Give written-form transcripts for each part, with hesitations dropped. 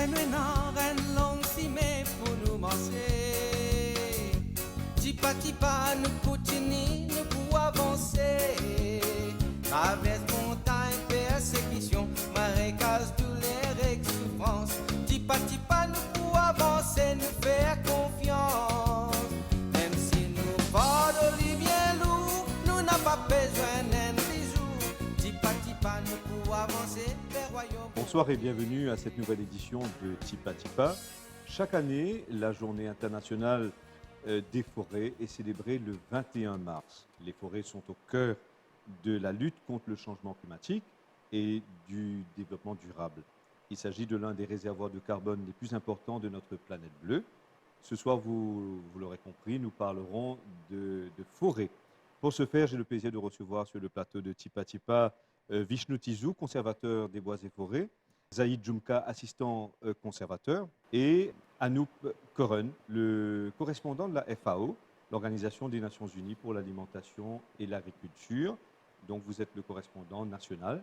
Mais maintenant, reine longue si mais pour nous manger. Tipa tipa, nous continuons, nous pour avancer. Traverse montagne, persécution, marécage, douleur et souffrance. Tipa tipa, nous pour avancer, nous faire confiance. Même si nous portons les bien lourd, nous n'avons pas besoin d'un bijou. Tipa tipa, nous pour avancer vers royaume. Bonsoir et bienvenue à cette nouvelle édition de Tipa Tipa. Chaque année, la journée internationale des forêts est célébrée le 21 mars. Les forêts sont au cœur de la lutte contre le changement climatique et du développement durable. Il s'agit de l'un des réservoirs de carbone les plus importants de notre planète bleue. Ce soir, vous l'aurez compris, nous parlerons de forêts. Pour ce faire, j'ai le plaisir de recevoir sur le plateau de Tipa Tipa Vishnu Tizou, conservateur des bois et forêts, Zaïd Djoumka, assistant conservateur, et Anoop Koren, le correspondant de la FAO, l'Organisation des Nations Unies pour l'alimentation et l'agriculture. Donc vous êtes le correspondant national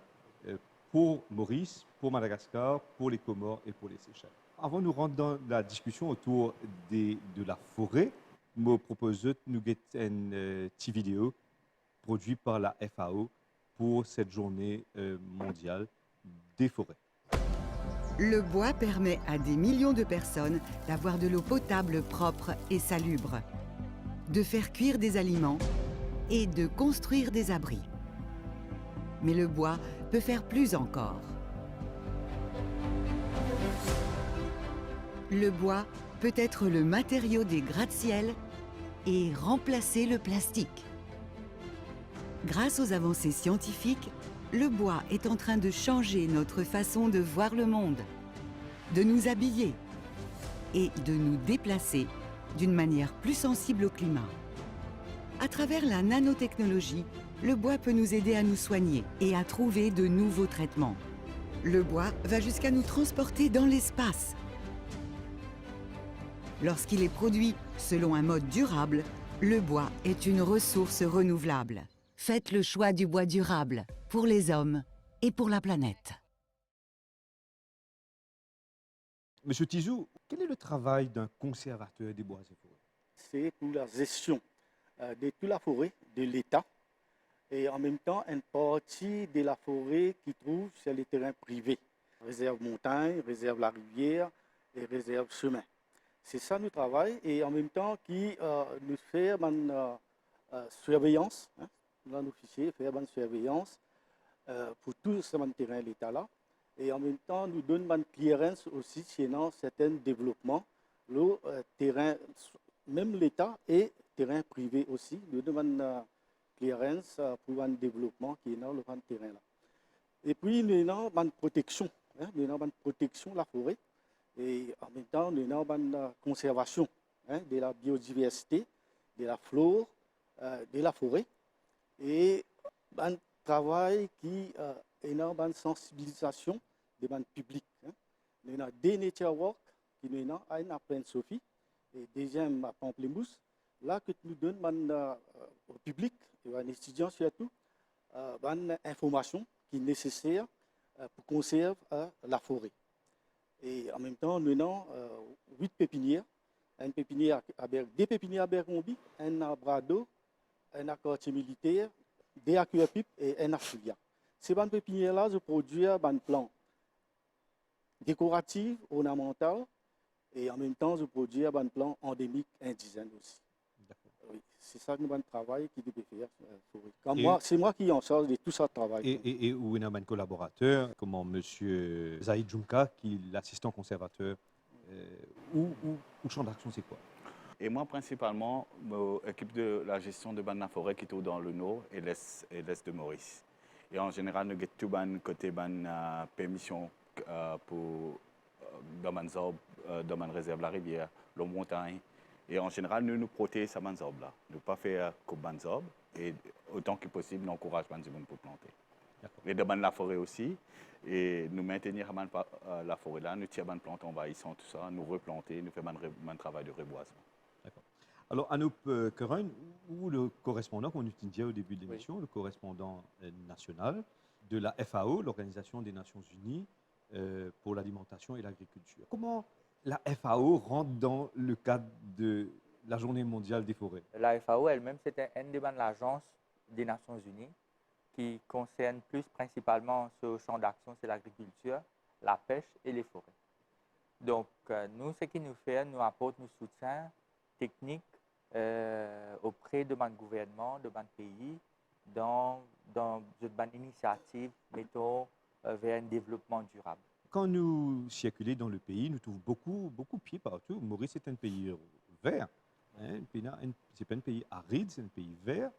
pour Maurice, pour Madagascar, pour les Comores et pour les Seychelles. Avant de nous rendre dans la discussion autour de la forêt, je vous propose de nous faire une petite vidéo produite par la FAO pour cette journée mondiale des forêts. Le bois permet à des millions de personnes d'avoir de l'eau potable propre et salubre, de faire cuire des aliments et de construire des abris. Mais le bois peut faire plus encore. Le bois peut être le matériau des gratte-ciel et remplacer le plastique. Grâce aux avancées scientifiques, le bois est en train de changer notre façon de voir le monde, de nous habiller et de nous déplacer d'une manière plus sensible au climat. À travers la nanotechnologie, le bois peut nous aider à nous soigner et à trouver de nouveaux traitements. Le bois va jusqu'à nous transporter dans l'espace. Lorsqu'il est produit selon un mode durable, le bois est une ressource renouvelable. Faites le choix du bois durable pour les hommes et pour la planète. Monsieur Tizou, quel est le travail d'un conservateur des bois et forêts? C'est pour la gestion de toute la forêt de l'État et en même temps une partie de la forêt qui trouve sur les terrains privés. Réserve montagne, réserve la rivière et réserve chemin. C'est ça notre travail et en même temps qui nous fait une surveillance. Là, l'officier fait une surveillance pour tout ce terrain de l'État là. Et en même temps, nous donne une clearance aussi sur certains développements. Le terrain, même l'État et terrain privé aussi, nous donne une clearance pour un développement qui est dans le terrain là. Et puis, nous avons une protection, nous avons une protection de la forêt. Et en même temps, nous avons une conservation de la biodiversité, de la flore, de la forêt. Et un travail qui est une sensibilisation des publics. Nous avons des nature walk qui nous avons à Plaine Sophie et deuxième à Pamplemousse. Là que nous donnons au public et aux étudiants surtout une information qui est nécessaire pour conserver la forêt. Et en même temps, nous avons 8 pépinières. Une pépinière des pépinières à Bergombi, un à Brado, un quartier militaire, des aquapipes et un Filia. Ces bandes pépinières-là, je produis un plan décoratif, ornemental, et en même temps, je produis un plan endémique indigène aussi. Oui, c'est ça notre travail qui doit faire. C'est moi qui en charge de tout ça travail. Et où on a un collaborateur, comme monsieur Zaïd Djoumka, qui est l'assistant conservateur. Ou champ d'action, c'est quoi? Et moi, principalement, je m'occupe de la gestion de la forêt qui est dans le nord et l'est de Maurice. Et en général, nous avons tout le côté de permission pour dans la réserve de la rivière, la montagne. Et en général, nous protégeons ces arbres-là. Nous ne pas faire comme des arbres. Et autant que possible, nous encourageons les gens pour planter. Et dans la forêt aussi. Et nous maintenir la forêt là, nous tirons les plantes envahissantes, tout ça, nous replanter, nous faisons un travail de reboisement. D'accord. Alors, Anoop Koren, ou le correspondant qu'on utilisait au début de l'émission, le correspondant national de la FAO, l'Organisation des Nations Unies pour l'alimentation et l'agriculture. Comment la FAO rentre dans le cadre de la Journée mondiale des forêts? La FAO elle-même, c'était une des agences des Nations Unies qui concerne plus principalement ce champ d'action, c'est l'agriculture, la pêche et les forêts. Donc, nous, ce qui nous fait, nous apporte nos soutiens techniques auprès de notre gouvernement, de notre pays, dans une initiative, mettons, vers un développement durable. Quand nous circulons dans le pays, nous trouvons beaucoup de pieds partout. Maurice est un pays vert. Hein, ce n'est pas un pays aride, c'est un pays vert.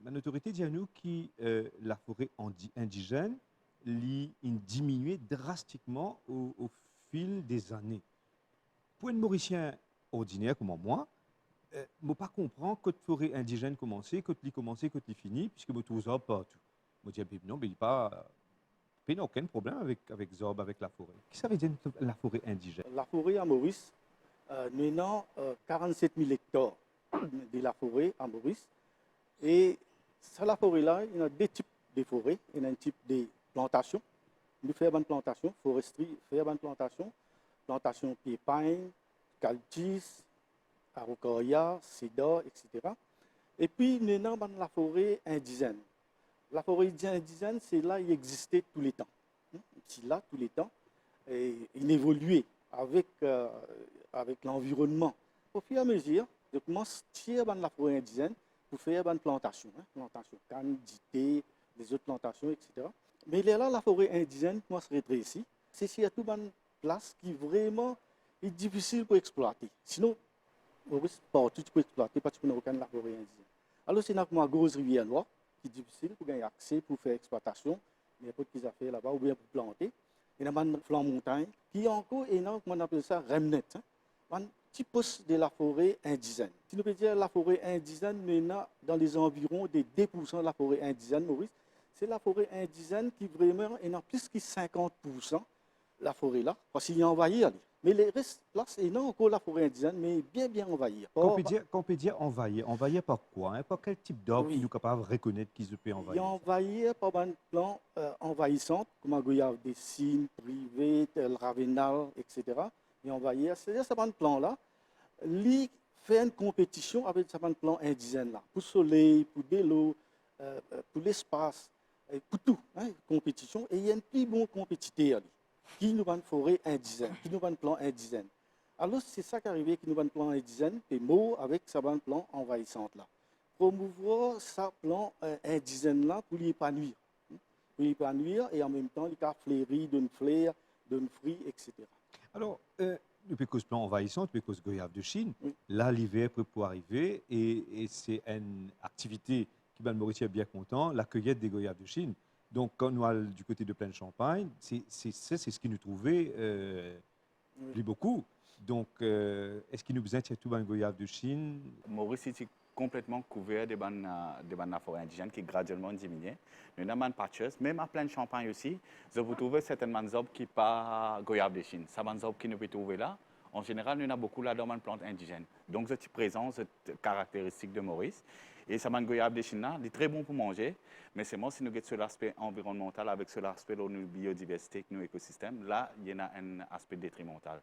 Mais l'autorité dit à nous que la forêt indigène diminué drastiquement au fil des années. Pour un Mauricien ordinaire comme moi, je ne pas comprendre que la forêt indigène commence, que tu commence, que tu finis, puisque je trouve ça partout. Je dis, non, mais il n'y a aucun problème avec Zorb, avec la forêt. Qu'est-ce que ça veut dire la forêt indigène? La forêt à Maurice, nous avons 47 000 hectares de la forêt à Maurice. Et sur la forêt-là, il y a deux types de forêts. Il y a un type de plantation. Nous faisons une plantation, foresterie, faisons une plantation pépins, calcis, araucaria, cédar, etc. Et puis, nous avons la forêt indigène. La forêt indigène, c'est là il existait tous les temps. C'est là tous les temps. Et il évoluait avec l'environnement. Au fur et à mesure, je commence à tirer la forêt indigène pour faire une plantation. Plantation canne, thé, les autres plantations, etc. Mais là, la forêt indigène commence à rétrécir. C'est surtout une place qui vraiment est difficile pour exploiter. Sinon, partout tu peux exploiter parce que tu n'as aucune la forêt indigène. Alors, c'est une grosse rivière noire qui est difficile pour gagner accès, pour faire exploitation, n'importe qui a fait là-bas, ou bien pour planter. Il y a un flanc montagne qui est encore énorme, on appelle ça remnet. Un petit poste de la forêt indigène. Si nous pouvons dire la forêt indigène, maintenant, dans les environs de 2% de la forêt indigène, Maurice, c'est la forêt indigène qui vraiment est en plus que 50% la forêt là, parce qu'il y a envahi. Mais les restes, là, c'est non encore la forêt indigène, mais bien envahir. Qu'on peut dire envahir. Envahir par quoi? Par quel type d'arbre qui nous est capable de reconnaître qu'ils se peut envahir? Il y a envahir par un plan envahissant, comme un goyave des cygnes, privé, le ravenal, etc. Il envahir, c'est-à-dire ce plan-là, il fait une compétition avec ce plan indigène là, pour le soleil, pour de l'eau, pour l'espace, pour tout, compétition. Et il y a un plus bon compétiteur qui nous va une forêt indigène, qui nous va un plan indigène. Alors c'est ça qui est arrivé, qui nous va un plan indigène, et mot avec ce plan envahissant là. Promouvoir ce plan indigène là pour l'épanouir. Pour l'épanouir et en même temps, il a fleuri, donne fleur, donne fruits, etc. Alors, depuis que ce plan envahissant, depuis que ce goyave de Chine, Oui. là, l'hiver peut arriver et c'est une activité qui, ben, Maurice est bien content, la cueillette des goyaves de Chine. Donc, quand nous allons du côté de Plaine Champagne, c'est ce qui nous trouvait plus beaucoup. Donc, est-ce qu'il nous besoin de tout un goyave de Chine? Maurice est complètement couvert de la forêt indigène qui graduellement diminue. Nous avons des patches, même à Plaine Champagne aussi, vous trouvez certaines arbres qui ne sont pas goyave de Chine. Ces arbres qui nous peut trouver là, en général, nous avons beaucoup là dans les plantes indigènes. Donc, c'est présent, cette caractéristique de Maurice. Et ça m'a goyave de Chine là, il est très bon pour manger, mais c'est moi si nous regardons sur l'aspect environnemental avec sur l'aspect de notre biodiversité, de nos écosystèmes, là, il y a un aspect détrimental.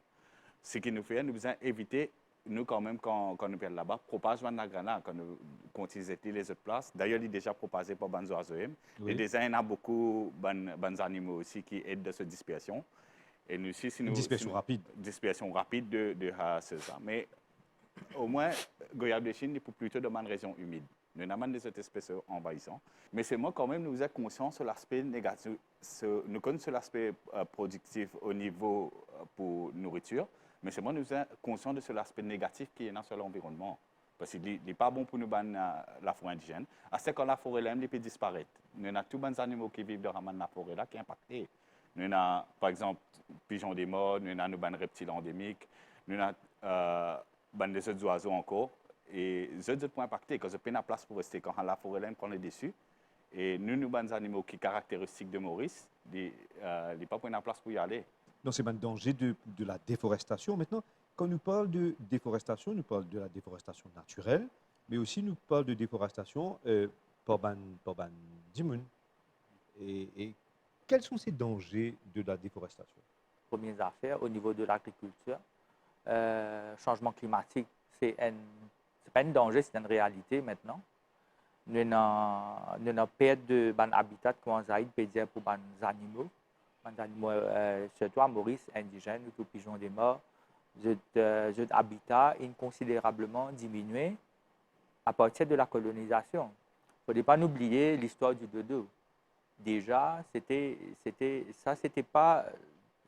Ce qui nous fait, nous devons éviter, nous quand même, quand nous sommes là-bas, propage la grenade, quand nous continuons les autres places. D'ailleurs, il est déjà propagé par les oiseaux. Oui. Et déjà, il y a beaucoup d'animaux aussi qui aident dans cette dispersion. Et nous aussi, si nous, Dispersion rapide. Dispersion rapide de ça. Mais au moins, goyave de Chine, il faut plutôt dans une région humide. Nous avons des autres espèces envahissantes. Mais c'est moi quand même, nous sommes conscients sur l'aspect négatif, nous connaissons l'aspect productif au niveau pour nourriture, mais c'est moi nous sommes conscients de l'aspect négatif qui est dans l'environnement. Parce qu'il n'est pas bon pour nous la forêt indigène. À ce quand la forêt là, elle peut disparaître. Nous avons tous les animaux qui vivent dans la forêt là qui sont impactés. Nous avons, par exemple, pigeons des morts, nous avons des reptiles endémiques, nous avons des autres oiseaux encore. Et les autres sont impactés parce qu'il n'y a pas de place pour rester. Quand la forêt là, on est déçu. Et nous avons des animaux qui sont caractéristiques de Maurice, il n'y a pas de place pour y aller. Donc, c'est un danger de la déforestation. Maintenant, quand nous parlons de déforestation, nous parlons de la déforestation naturelle, mais aussi nous parlons de déforestation par ban dimoun. Et quels sont ces dangers de la déforestation? Premières affaires au niveau de l'agriculture. Changement climatique, c'est pas un danger, c'est une réalité maintenant. Nous avons perte de habitat, comme Zaïd peut dire, pour les animaux. Les animaux, surtout à Maurice, indigènes, ou tout pigeon des morts. Les habitats ont considérablement diminué à partir de la colonisation. Il ne faut pas oublier l'histoire du dodo. Déjà, c'était pas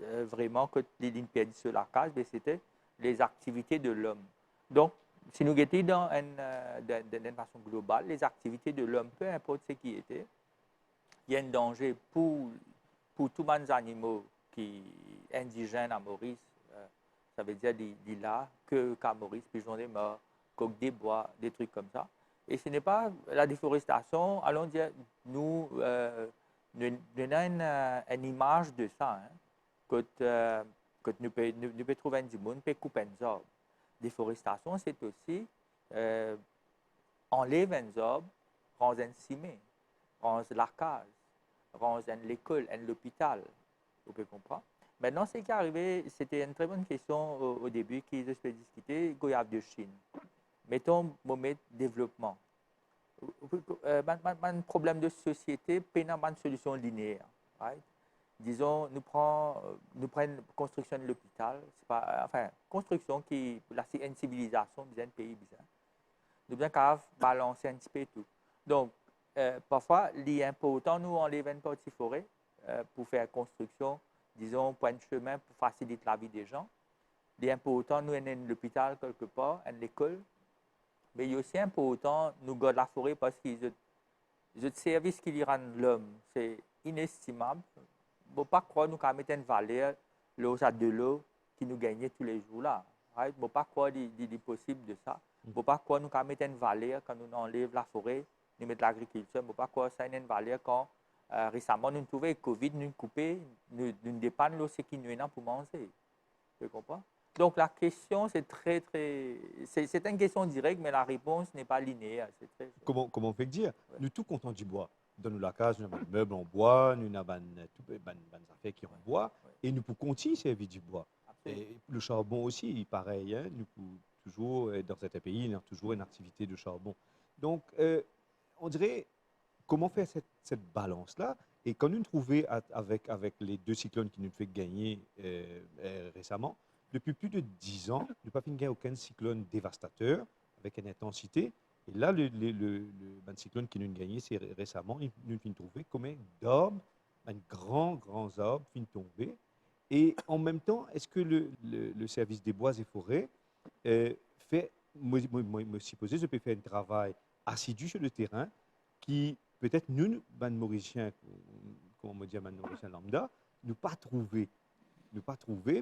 vraiment que les lignes perdues sur la case, mais c'était les activités de l'homme. Donc, si nous étions dans une façon globale, les activités de l'homme, peu importe ce qui était, il y a un danger pour tous les animaux qui sont indigènes à Maurice, ça veut dire des lilas, qu'à Maurice, pigeons des morts, coqs des bois, des trucs comme ça. Et ce n'est pas la déforestation, allons dire, nous avons une image de ça, hein, que nous pouvons trouver un monde, peut couper un arbre. Déforestation, c'est aussi enlever un arbre, rendre un cimé, rendre la case, rendre l'école, l'hôpital. Vous pouvez comprendre? Maintenant, ce qui est arrivé, c'était une très bonne question au début qui je peux discuter, goyave de Chine. Mettons, moment développement. Un problème de société, pas une solution linéaire. Right? Disons, nous prenons une construction de l'hôpital, construction qui, là, c'est une civilisation, un pays bizarre. Nous devons balancer un petit peu tout. Donc, parfois, il est important, nous, enlever une partie forêt pour faire construction, disons, point de chemin pour faciliter la vie des gens. Il est important, nous, avons l'hôpital quelque part, une école. Mais il est aussi important, nous gardons la forêt parce que le service qu'il y a l'homme, c'est inestimable. Il ne faut pas croire que nous avons mis une valeur de l'eau qui nous gagne tous les jours là. Il ne faut pas croire qu'il est possible de ça. Il ne faut pas croire que nous avons mis une valeur quand nous enlevons la forêt, nous mettons l'agriculture. Il ne faut pas croire que ça a une valeur quand récemment nous avons trouvé le Covid, nous avons coupé, nous dépendons de ce qui nous est pour manger. Vous comprenez? Donc la question, c'est c'est une question directe, mais la réponse n'est pas linéaire. Comment on fait dire? Ouais. Nous tous contents du bois. Dans la case, nous avons des meubles en bois, nous avons des affaires qui sont en bois, et nous pouvons continuer à servir du bois. Et le charbon aussi, pareil, hein, nous pouvons toujours, dans certains pays, il y a toujours une activité de charbon. Donc, on dirait, comment faire cette balance-là? Et quand nous trouvons avec les 2 cyclones qui nous fait gagner récemment, depuis plus de 10 ans, nous n'avons pas gagné aucun cyclone dévastateur avec une intensité. Et là, le cyclone qui nous a gagné récemment, nous avons trouvé combien d'arbres, un grand arbre qui tombé. Et en même temps, est-ce que le service des bois et forêts fait, moi supposé, je peux faire un travail assidu sur le terrain qui, peut-être nous, Mauriciens, comme on me dit, Mauriciens lambda, nous pas trouvé,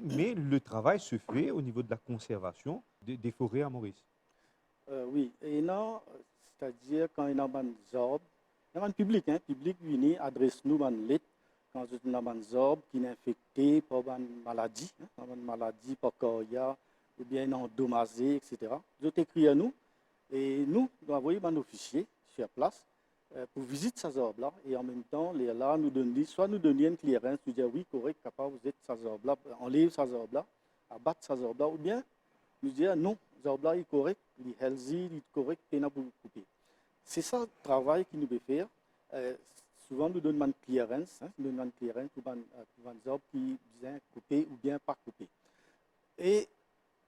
mais le travail se fait au niveau de la conservation des forêts à Maurice. Oui, et non, c'est-à-dire quand il y a des arbres, il y a un public, public vient adresse-nous une lettre quand il y a des arbres qui sont infectés par une maladie, par coria, ou bien endommagés, etc. Ils écrit à nous, et nous envoyons un officier sur place pour visiter ces arbres-là, et en même temps, là, nous donnons, soit nous donnons une clearance, nous disons oui, correct, capable, vous êtes ces arbres-là, enlève ces arbres-là, abattre ces arbres-là, ou bien nous disons non, ces arbres-là, ils sont corrects, ils sont healthy, ils sont corrects, et nous pouvons couper. C'est ça le travail que nous devons faire. Souvent, nous donnons une clearance, nous donnons une clearance pour les arbres qui sont coupés ou bien pas coupés. Et,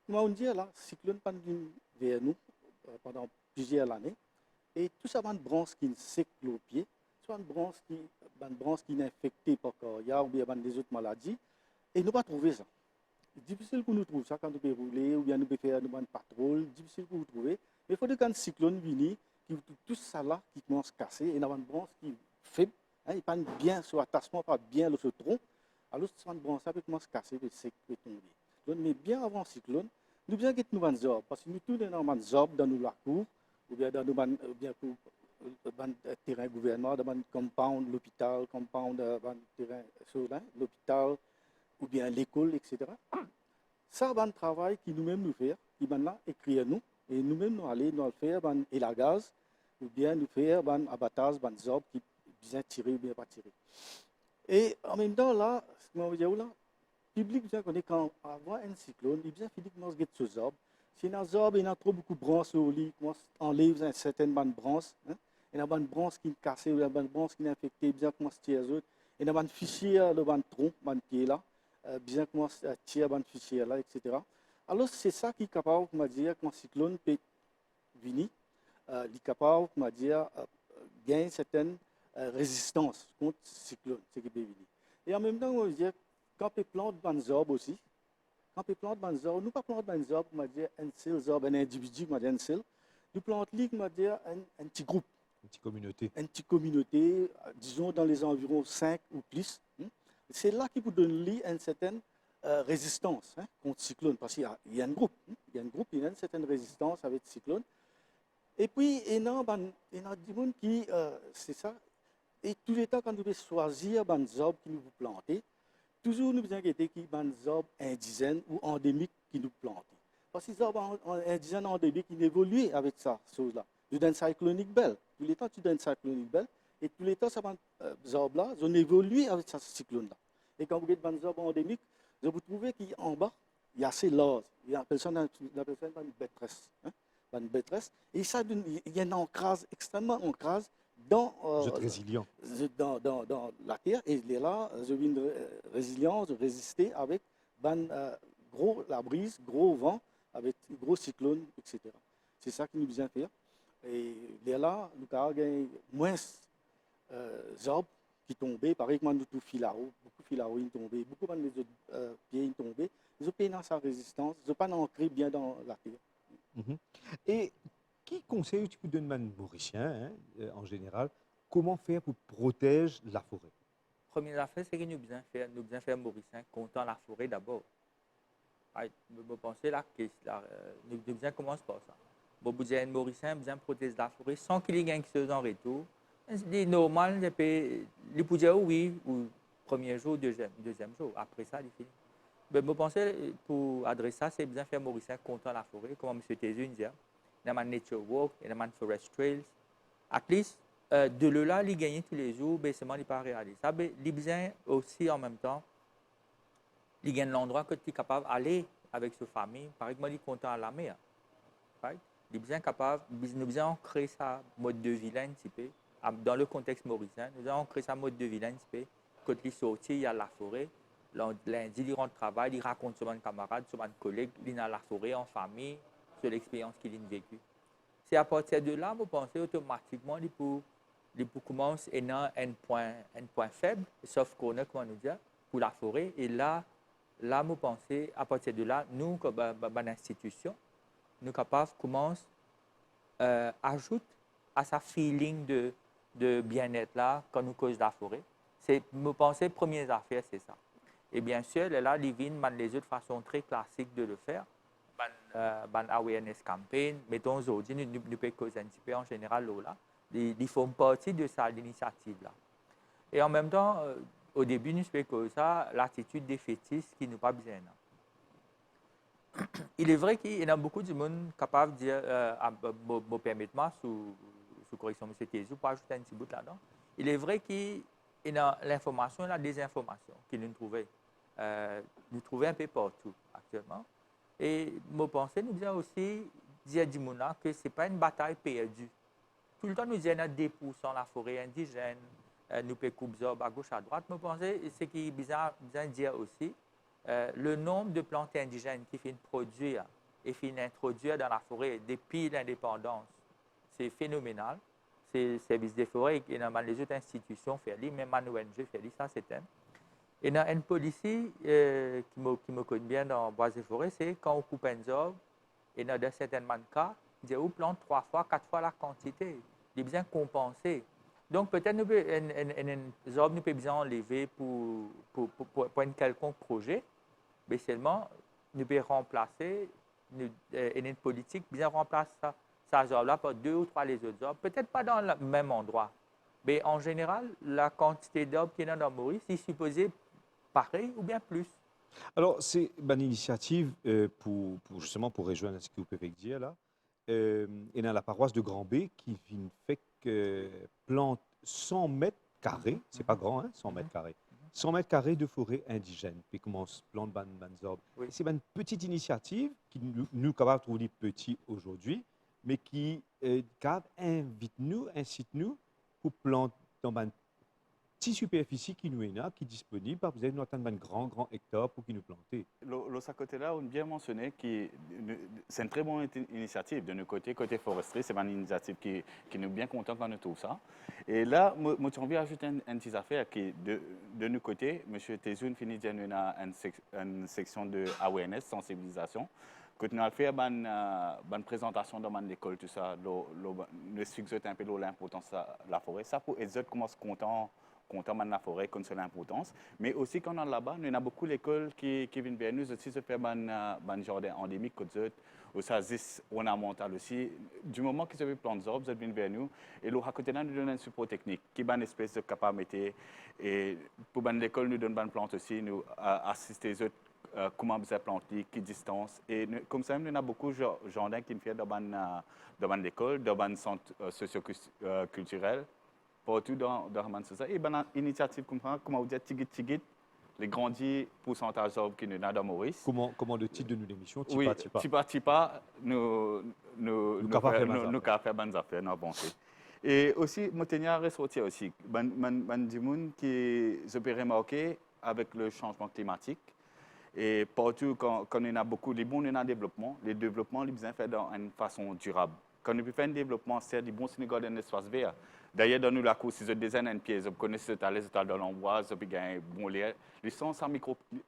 comme on dit, là, le cyclone est vers nous pendant plusieurs années. Et tout ça, une branche qui est sec au pied, soit une branche qui est infectée par coria ou bien des autres maladies, et nous ne pas trouver ça. C'est difficile pour nous trouver ça quand nous pouvons rouler ou bien nous pouvons faire une patrouille, difficile pour nous trouver. Mais il faut que quand le cyclone vient, tout ça là qui commence à casser, et nous avons une branche qui est faible, il pas bien sur l'attachement, pas bien sur le tronc, alors cette branche ça peut commencer à casser, peut tomber. Mais bien avant le cyclone, nous devons avoir nous des arbres, parce que nous tous avons des arbres dans la cour, ou bien dans le terrain gouvernement, dans le compound, l'hôpital, terrain l'hôpital, ou bien l'école, etc. Ça, c'est un travail qui nous-mêmes nous faisons, qui maintenant écrit à nous, et nous-mêmes nous allons nous faire et la gaz, ou bien nous faire un abattage, des arbres qui sont tirés ou bien pas tirés. Et en même temps, là, comment vous dire là, le public bien connaît quand avant un cyclone, il bien finit commence à ce zob. Si un zob, il y a trop beaucoup de branches au lit, commence à enlever une certaine bande branche. Il y a une branche qui est cassée, il y a une branche qui est infectée, bien commence à tirer les autres. Il y a une fichier, le bande tronc, bande pied là, bien commence à tirer bande fichier là, etc. Alors c'est ça qui est capable, comment dire, quand un cyclone peut venir, il est capable, comment dire, gagner certaine résistance contre le cyclone, ce qui peut venir. Et en même temps, on veut dire, quand on plante des arbres aussi, quand on plante des arbres, nous pas planter des arbres, on va dire un seul arbre, un individu, on va dire un seul. Nous plantons, on va dire un petit groupe. Une petite communauté. Une petite communauté, disons dans les environs 5 ou plus. C'est là qu'il vous donne une certaine résistance contre le cyclone, parce qu'il y a un groupe. Il y a un groupe, il y a une certaine résistance avec le cyclone. Et puis, il y a des gens qui, c'est ça, et tous les temps, quand nous devons choisir des arbres qui nous planter, toujours nous inquiéter qu'il y a des arbres indigènes ou endémiques qui nous plantent. Parce que les arbres indigènes endémiques, ils évoluent avec ça, chose-là. Tu donnes cyclonique belle. Tous les temps, tu donnes cyclonique belle. Et tous les temps, ces arbres-là, ils évoluent avec ce cyclone-là. Et quand vous regardez des arbres endémiques, vous trouvez qu'en bas, il y a assez large. Il y a une bêtresse. Une bêtresse. Et ça, il y a une ancrage, extrêmement ancrage dans, résilient. dans la terre. Et là, je viens de résilience, de résister avec la brise, gros vent, avec gros cyclone, etc. C'est ça qui nous vient faire. Et là, nous avons moins d'arbres qui tombaient. Pareil que nous, tout filao, beaucoup de filao sont tombés, beaucoup de pieds sont tombés. Ils ont payé dans sa résistance, ils n'ont pas ancré bien dans la terre. Et qui conseille, tu peux donner un mauricien, en général, comment faire pour protéger la forêt? Première affaire, c'est que nous devons faire mauricien contre la forêt d'abord. Je pense là que nous devons commencer par ça. Bon, vous avez un mauricien, vous protéger la forêt sans qu'il y ait quelque chose en retour. C'est normal, il peut dire oui, ou premier jour, deuxième jour. Après ça, il finit. Mais je pense pour adresser ça, c'est bien faire mauricien contre la forêt, comme M. Tézu dit. Il y a un nature walk, il y a un forest trails. At least, de là, il gagne tous les jours, mais seulement il n'est pas réalisé. Ça, il besoin aussi en même temps, il gagne l'endroit que tu es capable d'aller avec sa famille. Par exemple, il est content à la mer. Right? Il est bien capable, nous avons créé sa mode de vie là, un petit peu. Dans le contexte mauricien, nous avons créé sa mode de vie là, un petit peu. Quand il est sorti, il y a la forêt. Lundi, il rentre au travail, il raconte sur mon camarade, sur mon collègue, il est dans la forêt, en famille, sur l'expérience qu'il a vécue. C'est à partir de là, vous pensez automatiquement, il peut commencer à un point faible, sauf qu'on a, comment nous dire, pour la forêt. Et là, vous pensez, à partir de là, nous, comme une institution, nous sommes capables de commencer à ajouter à sa feeling de bien-être là, quand nous causons la forêt. Vous pensez, première affaire, c'est ça. Et bien sûr, là, il vient les autres façons très classiques de le faire. Ban awareness campaign, mettons aujourd'hui, nous pouvons causer un petit peu en général là. Ils font partie de ça, l'initiative là. Et en même temps, au début, nous pouvons causer ça, l'attitude défaitiste qui nous pas bien. Il est vrai qu'il y a beaucoup de monde capable de dire, me permettez-moi, sous correction de M. Tézu, pour ajouter un petit bout là-dedans. Il est vrai qu'il y a l'information et la désinformation que nous trouvons. Nous trouvons un peu partout actuellement. Et je pense que nous devons aussi dire à que ce n'est pas une bataille perdue. Tout le temps, nous disons 2% la forêt indigène, nous pouvons couper à gauche, à droite. Je pense que ce qui est bizarre de dire aussi, le nombre de plantes indigènes qui finissent produire et finissent introduire dans la forêt depuis l'indépendance, c'est phénoménal. C'est le service des forêts et les autres institutions font, même l'ONG fait ça, c'est un. Et dans une policy qui me connaît bien dans Bois et Forêt, c'est quand on coupe un arbre, et dans certains cas, on plante 3 fois, 4 fois la quantité. Il est bien compensé. Donc peut-être un arbre nous peut bien enlever pour un quelconque projet, mais seulement nous pouvons remplacer une politique bien remplacer ça arbre-là par 2 ou 3 les autres arbres, peut-être pas dans le même endroit. Mais en général, la quantité d'arbres qui est dans Maurice est supposée pareil ou bien plus. Alors, c'est une initiative justement pour rejoindre ce que vous pouvez dire là. Et dans la paroisse de Grand-B qui fait que plante 100 mètres carrés, c'est pas grand, hein, 100 mètres carrés, 100 mètres carrés de forêt indigène, puis commence plan de ban zorb. Oui. C'est une petite initiative qui nous capables de trouver petit aujourd'hui, mais qui invite nous, incite nous pour planter dans une petite superficie qui nous est là, qui est disponible, par vous avez nous atteindre un grand hectare pour qui nous planter. À côté-là, on a bien mentionné que c'est une très bonne initiative de notre côté foresterie. C'est une initiative qui nous est bien content quand on trouve ça. Et là, moi, j'ai envie d'ajouter une petite affaire qui, de notre côté, M. Tezoun finit de nous une section de awareness, sensibilisation. Quand nous avons fait une présentation dans l'école, tout ça, nous expliquons un peu l'importance de la forêt. Ça, pour les autres, commencent content de la forêt, comme c'est l'importance. Mais aussi, quand on est là-bas, nous avons beaucoup d'écoles qui viennent vers nous aussi, se faire un jardin endémique, ou ça existe ornemental aussi. Du moment qu'ils ont planté des arbres, ils viennent vers nous. Et à côté de là, nous donnons un support technique, qui est une espèce de capacité. Et pour l'école, nous donnons une plante aussi, nous assistons les autres. Comment vous planter, quelle distance. Et comme ça, nous avons beaucoup de jardins qui nous font dans l'école, dans un centre socio-culturel. Partout dans ça. Et une initiative comme ça, comment vous dites, Tigit, les grands pourcentages d'arbres qui nous avons dans Maurice. Comment le titre de nos émissions, Tipa, nous avons fait bonnes affaires, nous avons Et aussi, je tiens à ressortir aussi, des gens qui ont remarqué avec le changement climatique. Et partout, quand on a beaucoup de bons développements, les développements, ils sont faits d'une façon durable. Quand on fait un développement, c'est du bon Sénégal dans l'espace vert. D'ailleurs, dans nous, la course, ils ont des années de pieds. Vous connaissez les états de l'Amboise, ils ont un bon lait. Les sens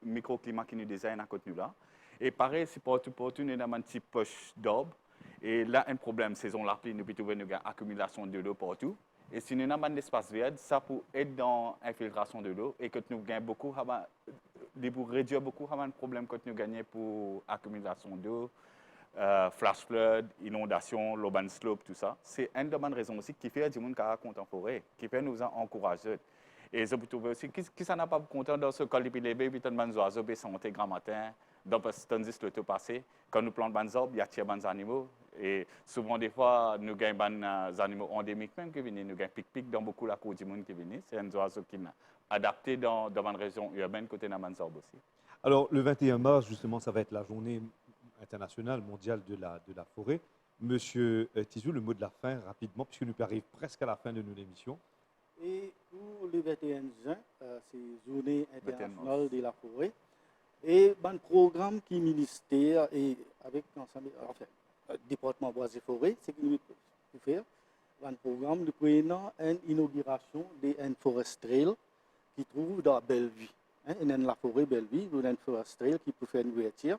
microclimat qui nous designent à côté de nous là. Et pareil, c'est partout, nous avons une petite poche d'arbres. Et là, un problème, saison la pluie, nous pouvons trouver une accumulation de l'eau partout. Et si nous avons un espace vert, ça peut aider dans l'infiltration de l'eau et que nous gagnons beaucoup, pour réduire beaucoup de problèmes que nous gagnons pour l'accumulation d'eau. Flash flood, inondation, l'urban slope, tout ça. C'est une des bonnes raisons aussi qui fait du monde qui raconte en forêt, qui fait nous encourager. Et je peux trouver aussi, qui ça n'a pas content dans ce cas de bébés, puis des oiseaux qui sont grand matin, dans le temps passé, quand nous plantons des arbres, il y a des animaux. Et souvent, des fois, nous gagnons des animaux endémiques même qui viennent, nous gagnons pic-pic dans beaucoup la cour du monde qui viennent. C'est un oiseau qui est adapté dans une région urbaine côté des arbres aussi. Alors, le 21 mars, justement, ça va être la journée internationale mondiale de la forêt. Monsieur Tizou, le mot de la fin, rapidement, puisque nous arrivons presque à la fin de nos émissions. Et pour le 21 juin, c'est Journée internationale de la forêt. Et un programme qui est ministère et avec l'ensemble, enfin, département bois et forêt, c'est qu'il nous faire un programme, nous prenons une inauguration d'une forest trail qui trouve dans Bellevue. La forêt Bellevue, nous avons une forest trail qui peut faire une ouverture.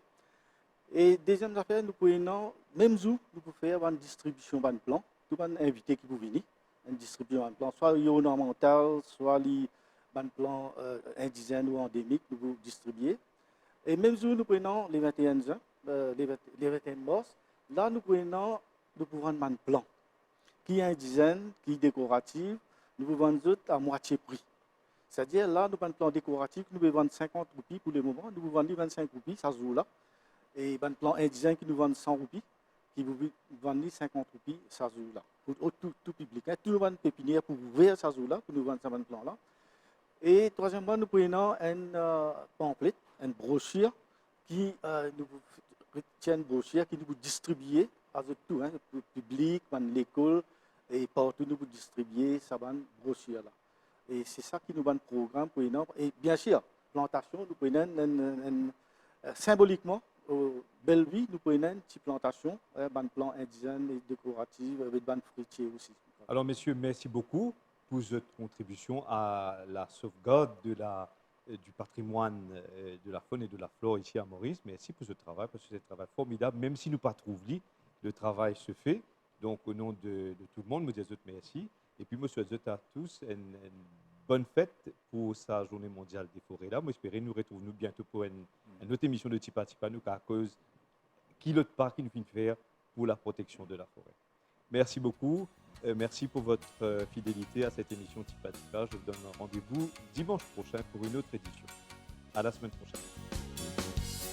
Et deuxième affaire, nous prenons, même jour, nous pouvons faire une distribution de plans. Tout le monde invité qui peut venir, une distribution de plans, soit ornemental, soit les plans indigènes ou endémiques, nous pouvons distribuer. Et même jour, nous prenons les 21 juin, les 21 mars, là nous prenons, nous pouvons vendre un plan qui est indigène, qui est décoratif, nous pouvons vendre à moitié prix. C'est-à-dire, là, nous avons un plan décoratif, nous pouvons vendre 50 roupies pour le moment, nous pouvons vendre 25 roupies, ça se joue là. Et un plan indigène qui nous vend 100 roupies, qui vous vend 50 roupies, ça se joue là. Pour tout public. Tout le monde pépinière pour ouvrir ça se joue là, pour nous vendre ce plan là. Et troisièmement, nous prenons un pamphlet, une brochure qui nous retient une brochure qui nous distribue à tout, pour le public, l'école, et partout nous distribuer cette brochure là. Et c'est ça qui nous donne le programme pour nous. Et bien sûr, plantation, nous prenons symboliquement, au Bellevue, nous prenons une petite plantation, un plan indigène et décoratif, avec des fruitiers aussi. Alors, messieurs, merci beaucoup pour votre contribution à la sauvegarde du patrimoine de la faune et de la flore ici à Maurice. Merci pour ce travail, parce que c'est un travail formidable. Même si nous ne pas trouvé, le travail se fait. Donc, au nom de tout le monde, nous disons merci. Et puis, je souhaite à tous une bonne fête pour sa journée mondiale des forêts là. Moi, j'espère nous retrouver bientôt pour une autre émission de Tipa Tipa, nous, à cause qui l'autre part qui nous finit faire pour la protection de la forêt. Merci beaucoup. Merci pour votre fidélité à cette émission Tipa Tipa. Je vous donne rendez-vous dimanche prochain pour une autre édition. À la semaine prochaine.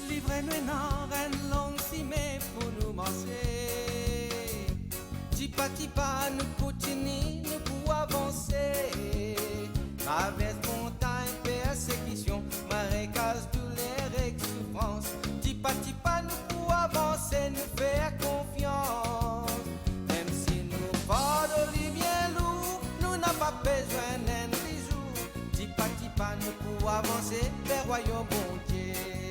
Livrez-nous une longue cimée pour nous manger. Tipa Tipa, nous continuons, nous pouvons avancer. Traverse montagne, percer. royaume bon Dieu.